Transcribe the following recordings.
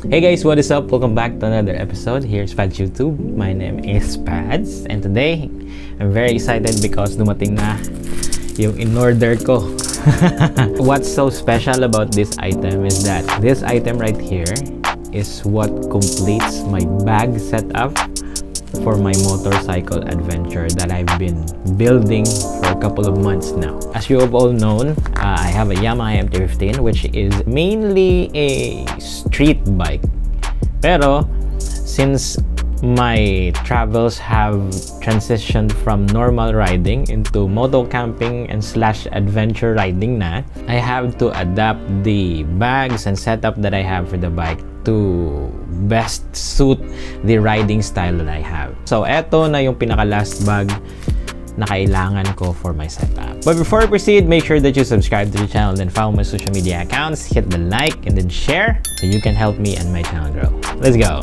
Hey guys, what is up? Welcome back to another episode. Here's Pads YouTube. My name is Pads, and today I'm very excited because dumating na yung in-order ko. What's so special about this item is that this item right here is what completes my bag setup for my motorcycle adventure that I've been building for a couple of months now. As you have all known, I have a Yamaha MT-15, which is mainly a street bike. Pero since my travels have transitioned from normal riding into moto camping and / adventure riding na, I have to adapt the bags and setup that I have for the bike to best suit the riding style that I have. So eto na yung pinaka last bag na kailangan ko for my setup. But before I proceed, make sure that you subscribe to the channel and follow my social media accounts, hit the like and then share so you can help me and my channel grow. Let's go!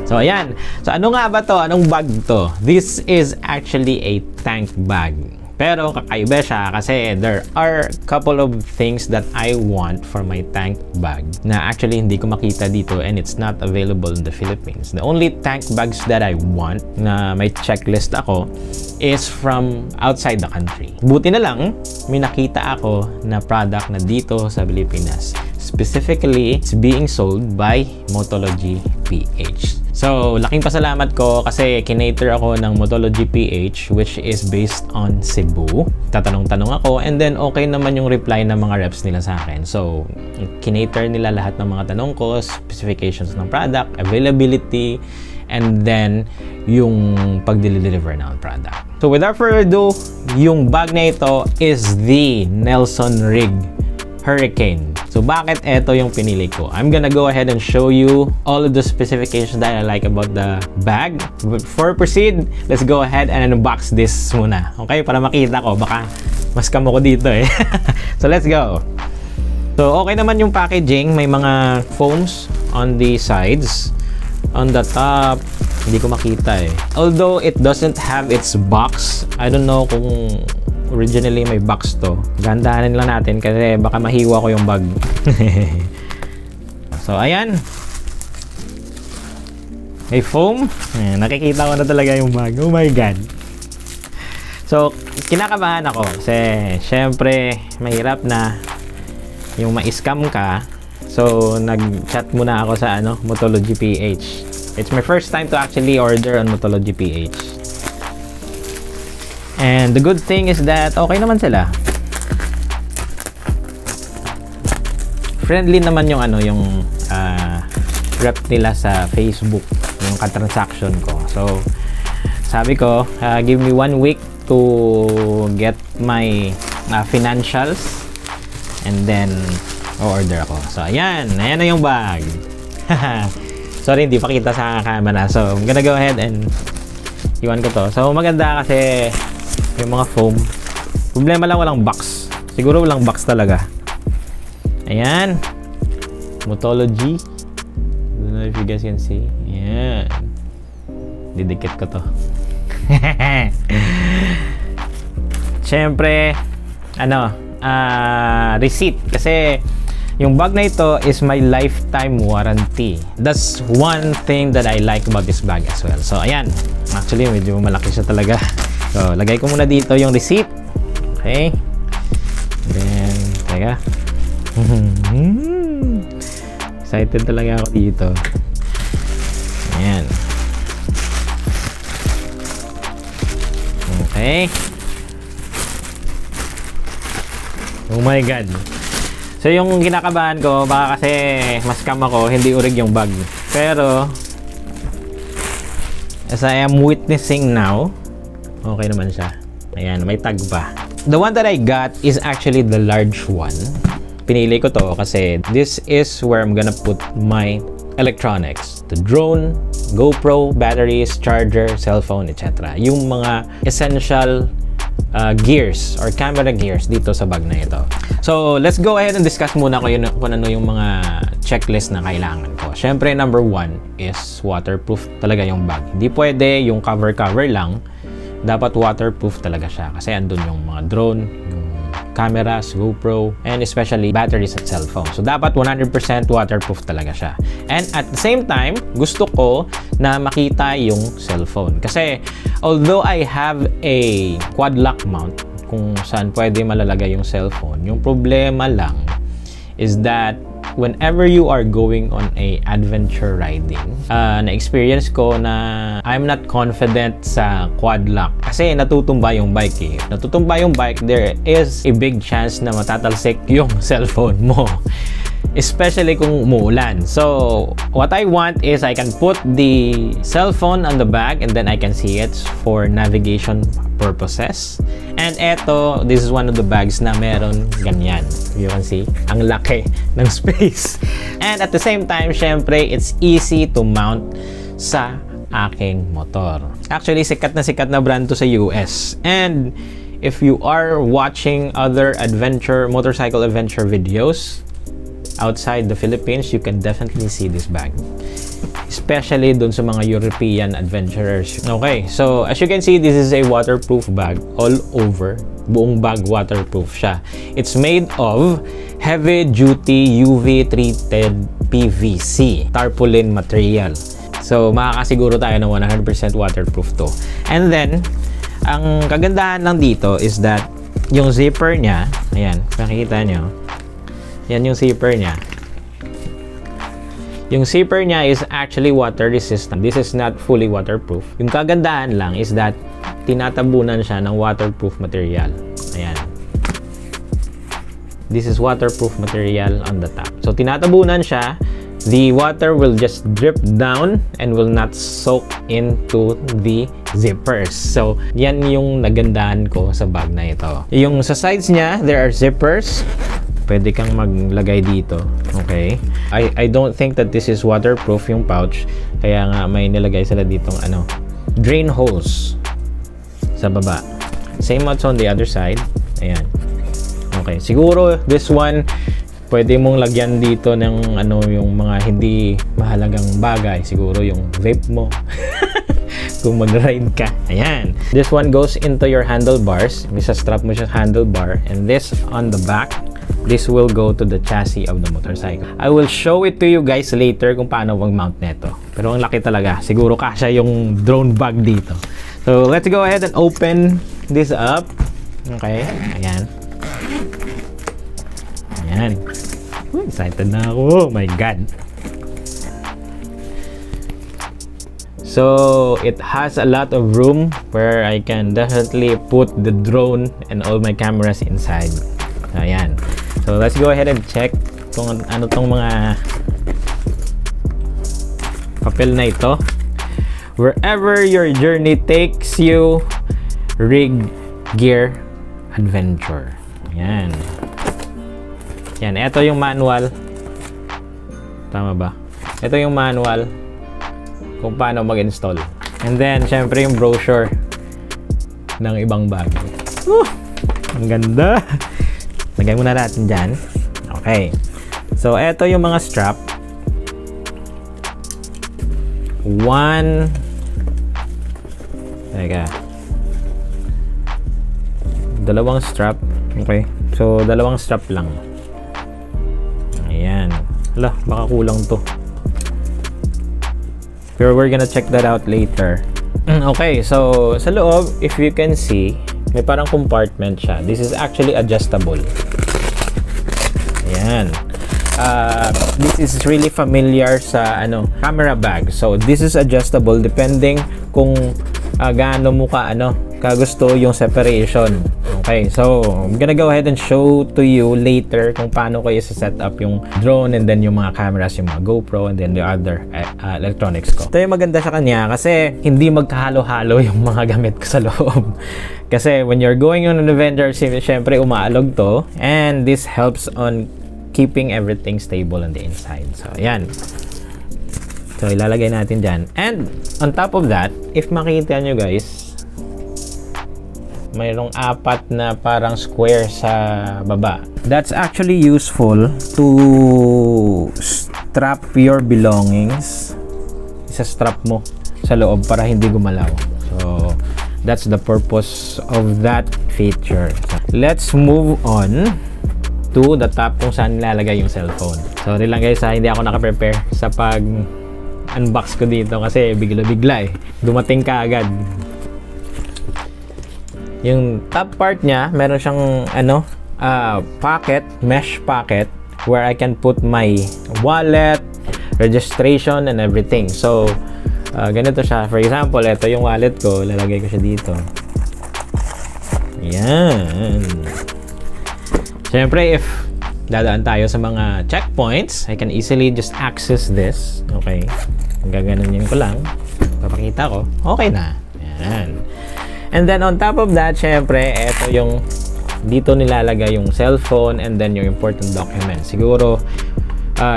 So ayan. So ano nga ba to? Anong bag to? This is actually a tank bag. Pero kakaiba siya kasi there are a couple of things that I want for my tank bag na actually hindi ko makita dito and it's not available in the Philippines. The only tank bags that I want na may checklist ako is from outside the country. Buti na lang, may nakita ako na product na dito sa Pilipinas. Specifically, it's being sold by Motology PH. So, laking pasalamat ko kasi kinater ako ng Motology PH which is based on Cebu. Tatanong-tanong ako and then okay naman yung reply ng mga reps nila sa akin. So, kinater nila lahat ng mga tanong ko, specifications ng product, availability, and then yung pag-deliver ng product. So, without further ado, yung bag na ito is the Nelson Rig Hurricane. So, bakit ito yung pinili ko? I'm gonna go ahead and show you all of the specifications that I like about the bag. But before I proceed, let's go ahead and unbox this muna. Okay? Para makita ko. Baka mas kamo ko dito eh. So, let's go. So, okay naman yung packaging. May mga foams on the sides. On the top, hindi ko makita eh. Although it doesn't have its box, I don't know kung originally may box to. Gandahanin lang natin kasi baka mahiwa ko yung bag. So, ayan. May foam. Ayan, nakikita ko na talaga yung bag. Oh my God. So, kinakabahan ako kasi syempre mahirap na yung ma-scam ka. So, nag-chat muna ako sa Motology PH. It's my first time to actually order on Motology PH. And the good thing is that okay naman sila. Friendly naman yung yung rep nila sa Facebook, yung ka-transaction ko. So, sabi ko, give me 1 week to get my financials and then order ako. So, ayan na yung bag. Sorry, hindi pa kita sa camera. So, I'm gonna go ahead and iwan ko to. So, maganda kasi yung mga foam. Problema lang walang box. Siguro walang box talaga. Ayan. Motology. I don't know if you guys can see. Ayan. Didikit ko to. Siyempre, receipt. Kasi yung bag na ito is my lifetime warranty. That's one thing that I like about this bag as well. So, ayan. Actually, medyo malaki siya talaga. So, lagay ko muna dito yung receipt. Okay. Then, teka. Excited talaga ako dito. Ayan. Okay. Oh my God. So, yung kinakabahan ko, baka kasi mas scam ako, hindi urig yung bag. Pero, as I am witnessing now, okay naman siya. Ayan, may tag pa. The one that I got is actually the large one. Pinili ko to kasi this is where I'm gonna put my electronics. The drone, GoPro, batteries, charger, cell phone, etc. Yung mga essential gears or camera gears dito sa bag na ito. So, let's go ahead and discuss muna kung ano yung mga checklist na kailangan ko. Syempre, number 1 is waterproof talaga yung bag. Hindi pwede yung cover lang. Dapat waterproof talaga siya kasi andun yung mga drone, yung cameras, GoPro, and especially batteries at cellphone. So, dapat 100% waterproof talaga siya. And at the same time, gusto ko na makita yung cellphone. Kasi, although I have a quad lock mount, kung saan pwede malalagay yung cellphone, yung problema lang is that whenever you are going on a adventure riding, na-experience ko na I'm not confident sa quad lock kasi natutumba yung bike eh. Natutumba yung bike, there is a big chance na matatalsik yung cellphone mo. Especially kung umuulan. So, what I want is I can put the cellphone on the bag and then I can see it for navigation purposes. And eto, this is one of the bags na meron ganyan. You can see, ang laki ng space. And at the same time, syempre, it's easy to mount sa aking motor. Actually, sikat na brand to sa US. And if you are watching other motorcycle adventure videos outside the Philippines, you can definitely see this bag. Especially dun sa mga European adventurers. Okay, so as you can see, this is a waterproof bag all over. Buong bag waterproof siya. It's made of heavy-duty UV-treated PVC tarpaulin material. So, makakasiguro tayo ng 100% waterproof to. And then, ang kagandahan lang dito is that yung zipper niya, ayan, nakikita nyo, yan yung zipper niya. Yung zipper niya is actually water resistant. This is not fully waterproof. Yung kagandahan lang is that tinatabunan siya ng waterproof material. Ayan. This is waterproof material on the top. So, tinatabunan siya. The water will just drip down and will not soak into the zippers. So, yan yung nagandahan ko sa bag na ito. Yung sa sides niya, there are zippers. Pwede kang maglagay dito. Okay? I don't think that this is waterproof yung pouch. Kaya nga may nilagay sila ditong drain holes sa baba. Same much on the other side. Ayan. Okay. Siguro this one pwede mong lagyan dito ng yung mga hindi mahalagang bagay. Siguro yung vape mo. Kung mag-ride ka. Ayan. This one goes into your handlebars. Isa-strap mo siya sa handlebar. And this on the back, this will go to the chassis of the motorcycle. I will show it to you guys later kung paano mag-mount neto. Pero ang laki talaga. Siguro kasya yung drone bag dito. So, let's go ahead and open this up. Okay. Ayan. Ayan. Excited na ako. Oh my God. So, it has a lot of room where I can definitely put the drone and all my cameras inside. Ayan. So, let's go ahead and check kung ano tong mga papel na ito. Wherever your journey takes you, Rig Gear Adventure. Ayan. Yan. Ito yung manual. Tama ba? Ito yung manual kung paano mag-install. And then, syempre yung brochure ng ibang bag. Ang ganda! Lagay muna natin dyan. Okay. So, eto yung mga strap. Dalawang strap. Okay. So, dalawang strap lang. Ayan. Hala, baka kulang to. Pero we're gonna check that out later. Okay. So, sa loob, if you can see, may parang compartment siya. This is actually adjustable. Ayan. This is really familiar sa camera bag. So, this is adjustable depending kung gaano mo kagusto yung separation. Okay. So, I'm gonna go ahead and show to you later kung paano ko i-set up yung drone and then yung mga cameras, yung mga GoPro and then the other electronics ko. Ito yung maganda sa kanya kasi hindi magkahalo-halo yung mga gamit ko sa loob. Kasi when you're going on an adventure, syempre umaalog to and this helps on keeping everything stable on the inside. So, ayan. So, ilalagay natin dyan. And, on top of that, if makita nyo guys, mayroong 4 na parang square sa baba. That's actually useful to strap your belongings. Isa-strap mo sa loob para hindi gumalaw. So, that's the purpose of that feature. Let's move on to the top kung saan nilalagay yung cellphone. Sorry lang guys, hindi ako naka-prepare sa pag-unbox ko dito kasi bigla-bigla eh. Dumating ka agad. Yung top part niya, meron siyang pocket, mesh pocket where I can put my wallet, registration, and everything. So, ganito siya. For example, ito yung wallet ko. Lalagay ko siya dito. Yan. Siyempre, if dadaan tayo sa mga checkpoints, I can easily just access this. Okay. Gaganon ko lang. Papakita ko. Okay na. Yan. And then, on top of that, siyempre, ito yung dito nilalagay yung cellphone and then yung important documents. Siguro,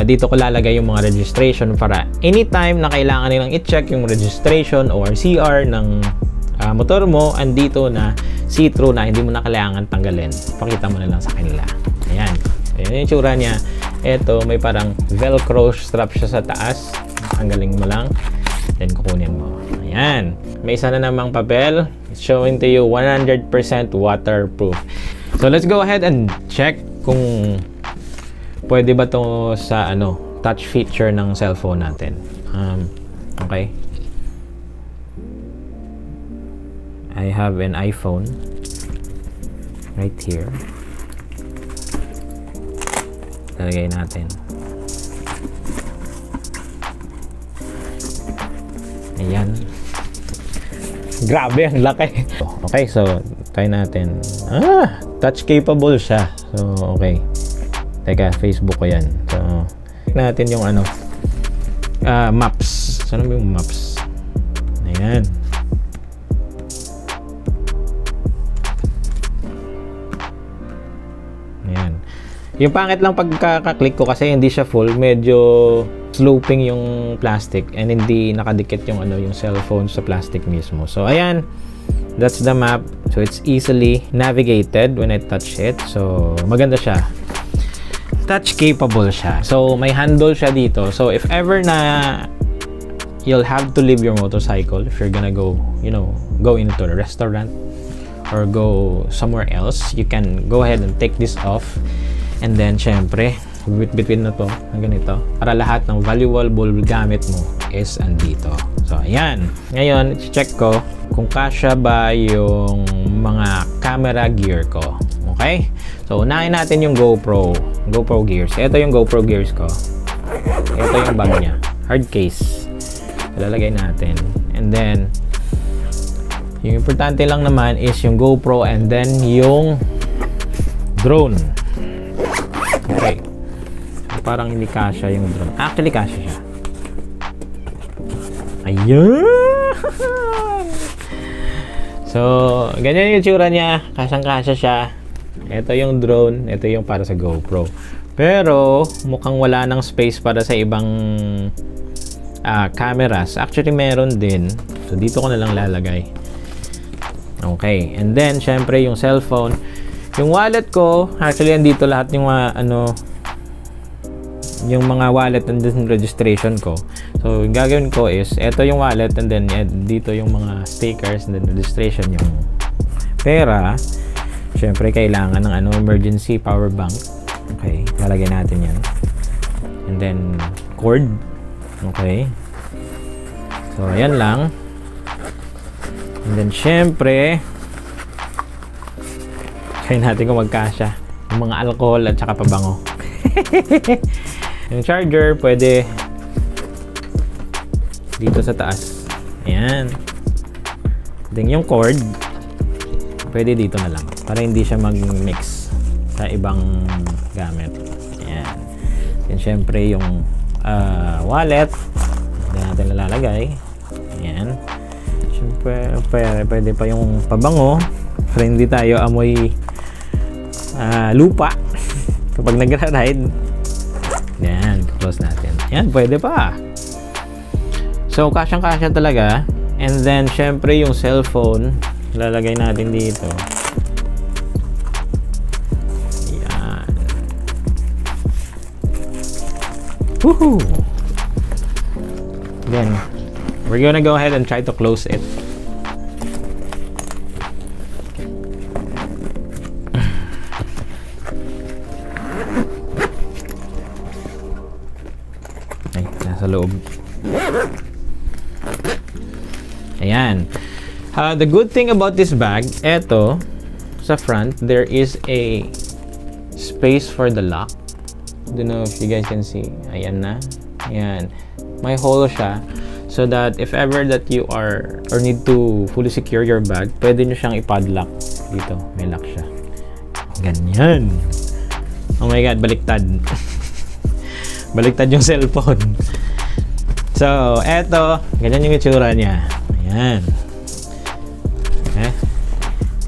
dito ko lalagay yung mga registration para anytime na kailangan nilang i-check yung registration or CR ng motor mo, andito na see-through na hindi mo na kailangan tanggalin. Pakita mo na lang sa kanila. Ayan. Ayan yung tsura niya. Ito, may parang velcro strap siya sa taas. Tanggalin mo lang. Then, kukunin mo. Ayan. May isa na namang papel. It's showing to you 100% waterproof. So, let's go ahead and check kung pwede ba to sa touch feature ng cellphone natin. Okay. I have an iPhone right here. Lalagay natin. Ayan. Grabe, ang laki. Okay, so try natin. Touch capable siya. So, okay. Teka, Facebook ko yan. So, check natin yung maps. Saan ba yung maps? Ayan. Ayan. Yung pangit lang pagkaka-click ko kasi hindi siya full. Medyo sloping yung plastic and hindi nakadikit yung yung cellphone sa plastic mismo. So, ayan. That's the map. So, it's easily navigated when I touch it. So, maganda siya. Touch capable siya. So, may handle siya dito. So, if ever na you'll have to leave your motorcycle if you're gonna go, go into a restaurant or go somewhere else, you can go ahead and take this off. And then, syempre, between na to, ng ganito, para lahat ng valuable gamit mo is andito. So, ayan. Ngayon, check ko kung kasya ba yung mga camera gear ko. Okay? So, unahin natin yung GoPro gears. Ito yung GoPro gears ko. Ito yung bag niya. Hard case. Ilalagay natin. And then, yung importante lang naman is yung GoPro and then yung drone. Okay. So, parang hindi kasya yung drone. Actually, kasya siya. Ayan! So, ganyan yung tsura niya. Kasyang-kasya siya. Ito yung drone. Ito yung para sa GoPro. Pero, mukhang wala ng space para sa ibang cameras. Actually, meron din. So, dito ko na lang lalagay. Okay. And then, syempre, yung cellphone. Yung wallet ko, actually, andito lahat yung yung mga wallet and then registration ko. So, yung gagawin ko is, ito yung wallet and then dito yung mga stickers and then registration, yung pera. Syempre, kailangan ng emergency power bank. Okay, lalagay natin yan. And then, cord. Okay. So, ayan lang. And then, syempre, try natin kung magkasya. Yung mga alcohol at saka pabango. Yung charger, pwede dito sa taas. Ayan. Then yung cord, pwede dito na lang. Para hindi siya mag-mix sa ibang gamit. Ayan. Then syempre yung wallet, hindi natin nalalagay. Ayan. Syempre, pwede pa yung pabango. Para hindi tayo amoy lupa kapag nagra-ride. Yan, close natin. Yan, pwede pa. So, kasyang-kasya talaga. And then, syempre, yung cellphone, lalagay natin dito. Yan. Woohoo! Then, we're gonna go ahead and try to close it. Ay, nasa loob. Ayan. The good thing about this bag, eto, sa front, there is a space for the lock. Don't know if you guys can see. Ayan na. Ayan. May hole siya. So that if ever that you are or need to fully secure your bag, pwede nyo siyang ipadlock. Dito, may lock siya. Ganyan. Oh my God, baliktad. Baliktad yung cellphone. So, eto, ganyan yung itsura niya. Ayan.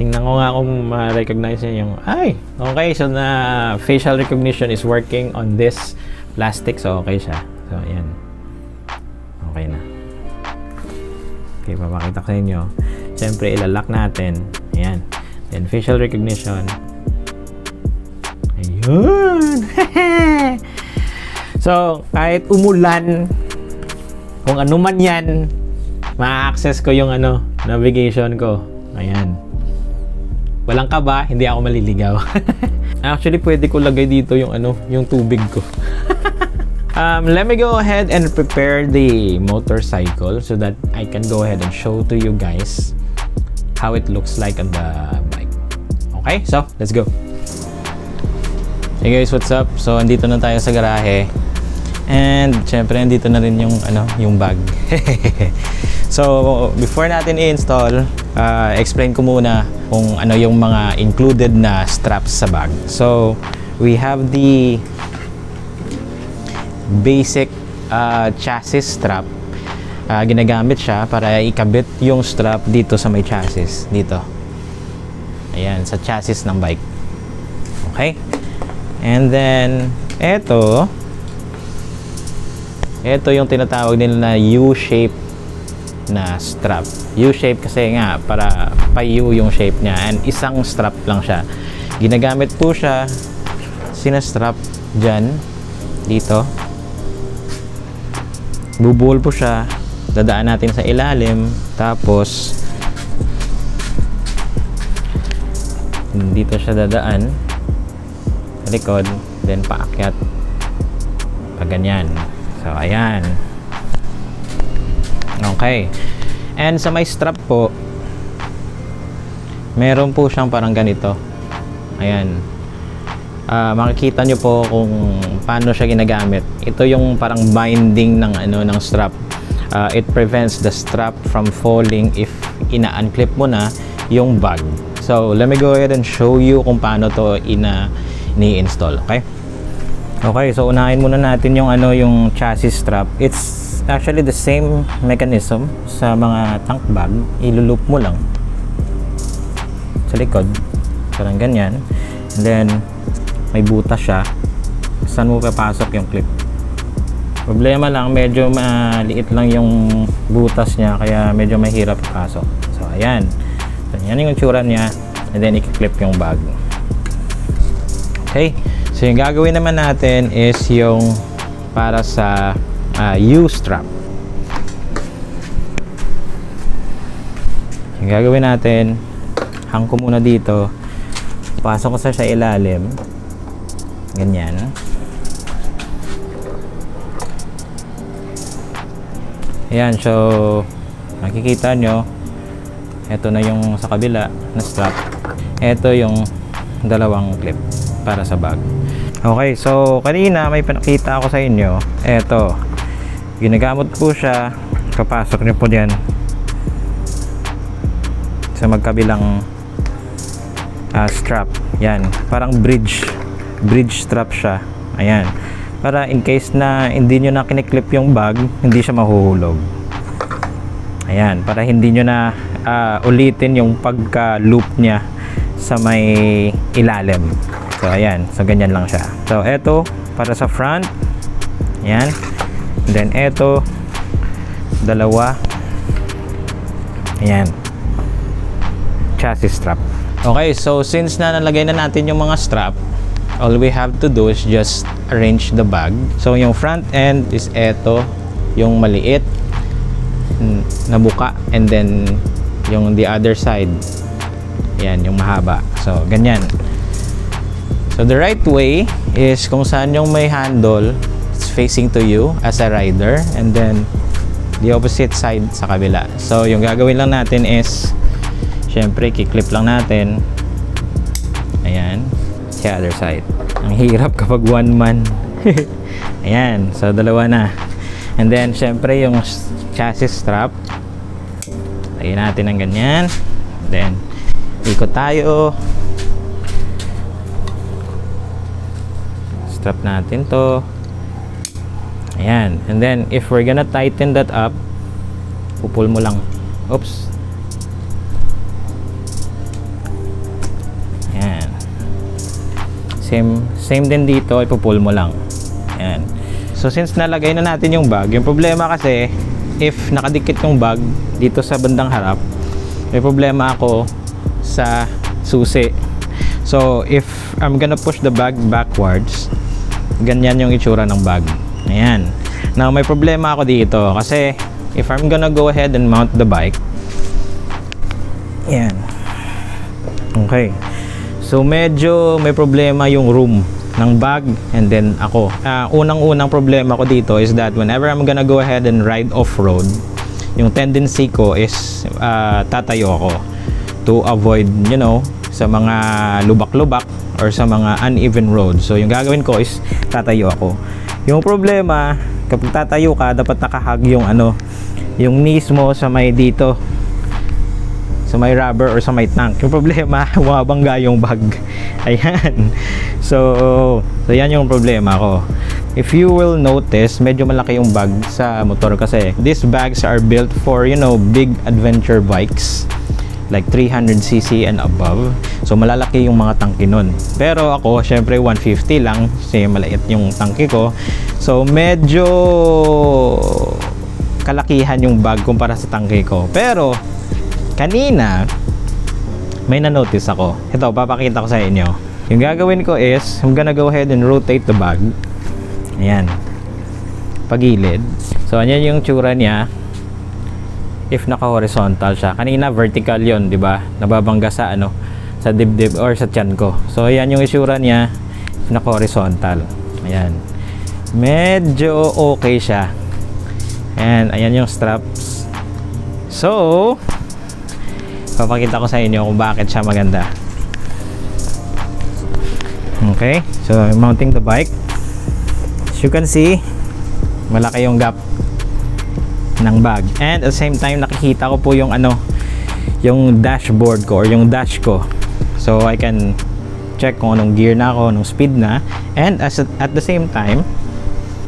Tingnan ko nga kung ma-recognize niya yung, ay, okay, so na facial recognition is working on this plastic, so okay siya. So, ayan. Okay na. Okay, papakita ko sa inyo. Siyempre, ilalock natin. Ayan. Then, facial recognition. Ayun! So, kahit umulan, kung ano man yan, ma-access ko yung navigation ko. Ayan. Walang kaba, hindi ako maliligaw. Actually, pwede ko lagay dito yung yung tubig ko. Let me go ahead and prepare the motorcycle so that I can go ahead and show to you guys how it looks like on the bike. Okay, so let's go. Hey guys, what's up? So andito na tayo sa garahe. And syempre andito na rin yung yung bag. So before natin i-install, explain ko muna kung ano yung mga included na straps sa bag. So we have the basic chassis strap. Ginagamit siya para ikabit yung strap dito sa may chassis dito. Ayan, sa chassis ng bike. Okay? And then eto yung tinatawag nila na U-shape na strap. U-shape kasi nga para pa-U yung shape niya, and isang strap lang siya. Ginagamit po siya, sinastrap dyan dito, bubuhol po siya, dadaan natin sa ilalim, tapos dito siya dadaan sa likod, then paakyat pa ganyan. So ayan. Okay. And sa may strap po, meron po siyang parang ganito. Ayan. Makikita nyo po kung paano siya ginagamit. Ito yung parang binding ng ng strap. It prevents the strap from falling if ina-unclip mo na yung bag. So, let me go ahead and show you kung paano to ni-install, okay? Okay, so unahin muna natin yung yung chassis strap. It's actually the same mechanism sa mga tank bag. Ilulup mo lang sa likod, parang ganyan. And then may butas siya. Saan mo papasok yung clip? Problema lang, medyo maliit lang yung butas niya, kaya medyo mahirap ipasok. So ayan. So, yan yung itsura niya. And then i-clip yung bag. Okay. So yung gagawin naman natin is yung para sa U-strap. Yung gagawin natin, hang ko muna dito, pasok ko sa ilalim, ganyan. Ayan, so makikita nyo, ito na yung sa kabila na strap, ito yung dalawang clip para sa bag. Okay, so kanina may pinakita ako sa inyo. Eto, ginagamit po siya. Kapasok nyo po diyan sa magkabilang strap. Yan, parang bridge strap siya. Ayan, para in case na hindi nyo na kiniklip yung bag, hindi siya mahuhulog. Ayan, para hindi nyo na ulitin yung pagka-loop niya sa may ilalim. So ayan, so ganyan lang siya. So eto para sa front. Ayan. And then eto dalawa. Ayan. Chassis strap. Okay, so since na nalagay na natin yung mga strap, all we have to do is just arrange the bag. So yung front end is eto, yung maliit na buka, and then yung the other side, yan, yung mahaba. So ganyan. So the right way is kung saan yung may handle, it's facing to you as a rider, and then the opposite side sa kabila. So yung gagawin lang natin is syempre kiklip lang natin, ayan, sa other side. Ang hirap kapag one man. Ayan, so dalawa na. And then syempre yung chassis strap, lagyan natin ng ganyan, then ikot tayo, strap natin to, ayan. And then if we're gonna tighten that up, pupul mo lang, oops, ayan. Same din dito, ipupul mo lang, ayan. So since nalagay na natin yung bag, yung problema kasi if nakadikit yung bag dito sa bandang harap, may problema ako sa susi. So if I'm gonna push the bag backwards, ganyan yung itsura ng bag, ayan. Now may problema ako dito kasi if I'm gonna go ahead and mount the bike, ayan, okay, so medyo may problema yung room ng bag. And then ako, unang problema ko dito is that whenever I'm gonna go ahead and ride off-road, yung tendency ko is tatayo ako to avoid, you know, sa mga lubak-lubak or sa mga uneven road. So yung gagawin ko is tatayo ako. Yung problema, kapag tatayo ka, dapat nakahag yung yung knees mo sa may dito, sa may rubber or sa may tank. Yung problema, bumabangga yung bag. Ayan. So yan yung problema ko. If you will notice, medyo malaki yung bag sa motor kasi these bags are built for, you know, big adventure bikes like 300cc and above. So malalaki yung mga tangke nun. Pero ako, syempre 150 lang kasi maliit yung tangke ko. So medyo kalakihan yung bag kumpara sa tangke ko. Pero kanina may na-notice ako. Ito, papakita ko sa inyo. Yung gagawin ko is I'm gonna go ahead and rotate the bag. Ayan, pagilid. So ayan yung tsura niya if naka-horizontal siya. Kanina vertical yon, di ba? Nababangga sa sa dibdib or sa tiyan ko. So ayan yung itsura niya if naka-horizontal. Ayan, medyo okay siya. And ayan yung straps. So papakita ko sa inyo kung bakit siya maganda. Okay, so I'm mounting the bike. As you can see, malaki yung gap ng bag, and at the same time nakikita ko po yung yung dashboard ko or yung dash ko. So I can check kung anong gear na ako, anong speed na, and at the same time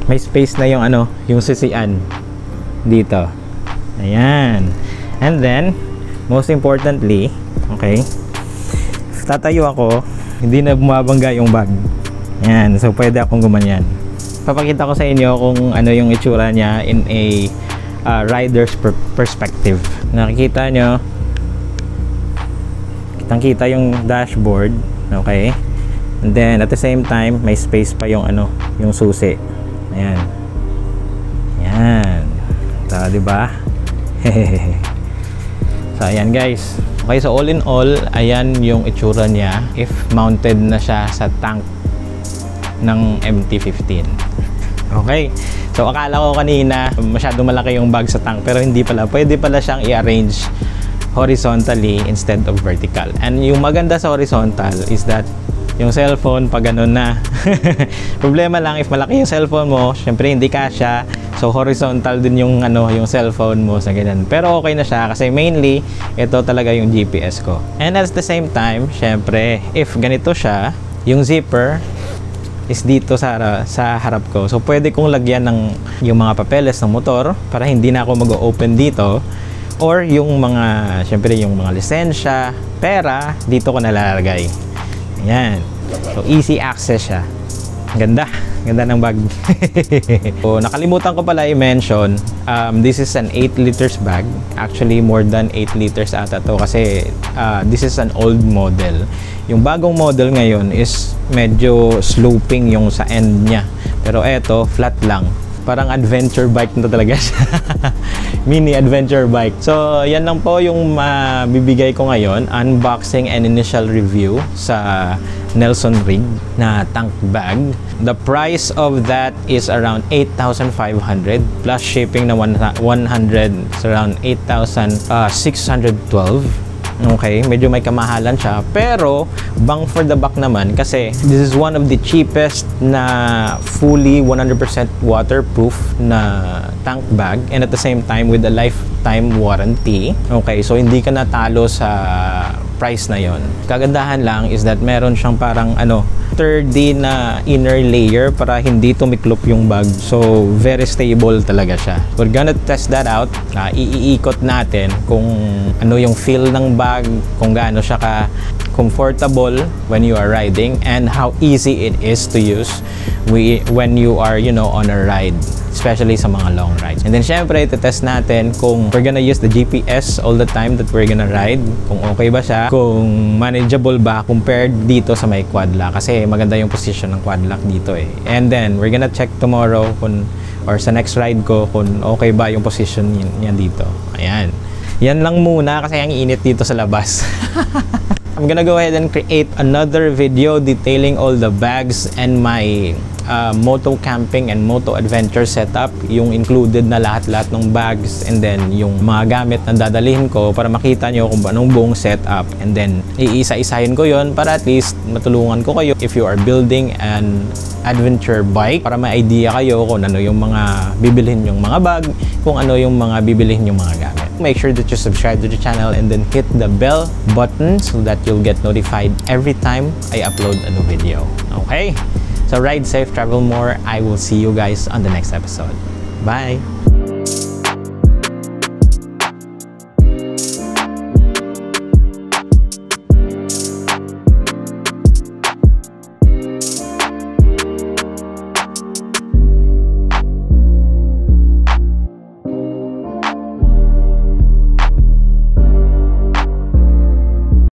may space na yung yung sisian dito. Ayan. And then most importantly, okay, if tatayo ako, hindi na bumabangga yung bag. Ayan, so pwede akong gumanyan. Papakita ko sa inyo kung ano yung itsura niya in a rider's perspective. Nakikita nyo, kitang-kita yung dashboard, okay? And then at the same time, may space pa yung yung susi. Ayan. Ayan. So, diba? So, ayan guys. Okay, so all in all, ayan yung itsura niya if mounted na siya sa tank ng MT-15. Okay, so akala ko kanina masyado malaki yung bag sa tank, pero hindi pala. Pwede pala siyang i-arrange horizontally instead of vertical. And yung maganda sa horizontal is that yung cellphone pag ganun na. Problema lang if malaki yung cellphone mo, syempre hindi kasya. So horizontal din yung yung cellphone mo sa ganyan. Pero okay na siya kasi mainly ito talaga yung GPS ko. And at the same time, syempre if ganito siya, yung zipper is dito sa harap ko. So pwede kong lagyan ng yung mga papeles ng motor para hindi na ako mag-open dito, or yung mga syempre yung mga lisensya, pera, dito ko nalalagay. Ayan. So easy access siya. Ganda. Ganda ng bag. So, nakalimutan ko pala i-mention, this is an 8 liters bag. Actually, more than 8 liters ata to kasi this is an old model. Yung bagong model ngayon is medyo sloping yung sa end niya. Pero eto, flat lang. Parang adventure bike na talaga siya. Mini adventure bike. So, yan lang po yung mabibigay ko ngayon. Unboxing and initial review sa Nelson Rig na tank bag. The price of that is around 8,500 plus shipping na 100, so around 8,612. Okay, medyo may kamahalan siya, pero bang for the buck naman kasi this is one of the cheapest na fully 100% waterproof na tank bag, and at the same time with a lifetime warranty. Okay, so hindi ka natalo sa price na yon. Kagandahan lang is that meron siyang parang sturdy na inner layer para hindi tumiklop yung bag. So very stable talaga siya. We're gonna test that out. Iikot natin kung ano yung feel ng bag, kung gaano siya ka comfortable when you are riding, and how easy it is to use when you are on a ride, especially sa mga long rides. And then syempre test natin kung we're gonna use the GPS all the time that we're gonna ride, kung okay ba siya, kung manageable ba compared dito sa may quad lock, kasi maganda yung position ng quad lock dito eh. And then we're gonna check tomorrow or sa next ride ko kung okay ba yung position niyan dito. Ayan. Yan lang muna kasi ang init dito sa labas. I'm gonna go ahead and create another video detailing all the bags and my moto camping and moto adventure setup, yung included na lahat-lahat ng bags, and then yung mga gamit na dadalhin ko para makita nyo kung anong buong setup, and then iisa-isahin ko yon para at least matulungan ko kayo if you are building an adventure bike, para may idea kayo kung ano yung mga bibilhin yung mga bag, kung ano yung mga bibilhin yung mga gamit. Make sure that you subscribe to the channel and then hit the bell button so that you'll get notified every time I upload a new video. Okay? So ride safe, travel more. I will see you guys on the next episode. Bye!